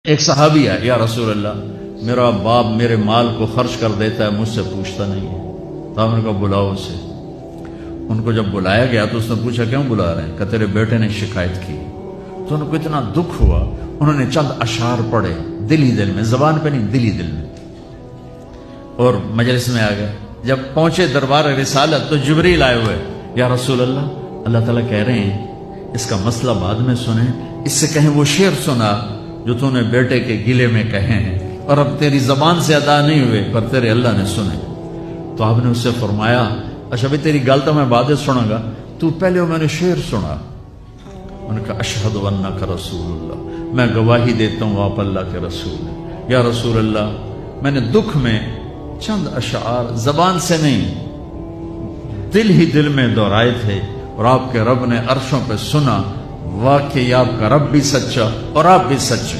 एक सहाबी है, या रसूल अल्लाह, मेरा बाप मेरे माल को खर्च कर देता है, मुझसे पूछता नहीं है। तो आपने कहा बुलाओ उसे। उनको जब बुलाया गया तो उसने पूछा क्यों बुला रहे हैं? कि तेरे बेटे ने शिकायत की। तो उनको इतना दुख हुआ, उन्होंने चंद अशार पढ़े दिल ही दिल में, जबान पे नहीं, दिल ही दिल में, और मजलिस में आ गए। जब पहुंचे दरबार रिसालत तो जिब्रील आए हुए, या रसूल अल्लाह, अल्लाह ताला कह रहे हैं इसका मसला बाद में सुने, इससे कहें वो शेर सुना जो तूने बेटे के गिले में कहे हैं और अब तेरी जबान से अदा नहीं हुए पर तेरे अल्लाह ने सुने। तो आपने उससे फरमाया, अच्छा भाई तेरी गल तो मैं बाद में सुनागा, तू पहले वो मैंने शेर सुना। उन्होंने कहा अशहदु अन्नका रसूलुल्लाह, मैं गवाही देता हूँ आप अल्लाह के रसूल हैं। या रसूल अल्लाह, मैंने दुख में चंद अशार जबान से नहीं दिल ही दिल में दोहराए थे और आपके रब ने अर्शों पे सुना। वाकई आपका रब भी सच्चा और आप भी सच्चे।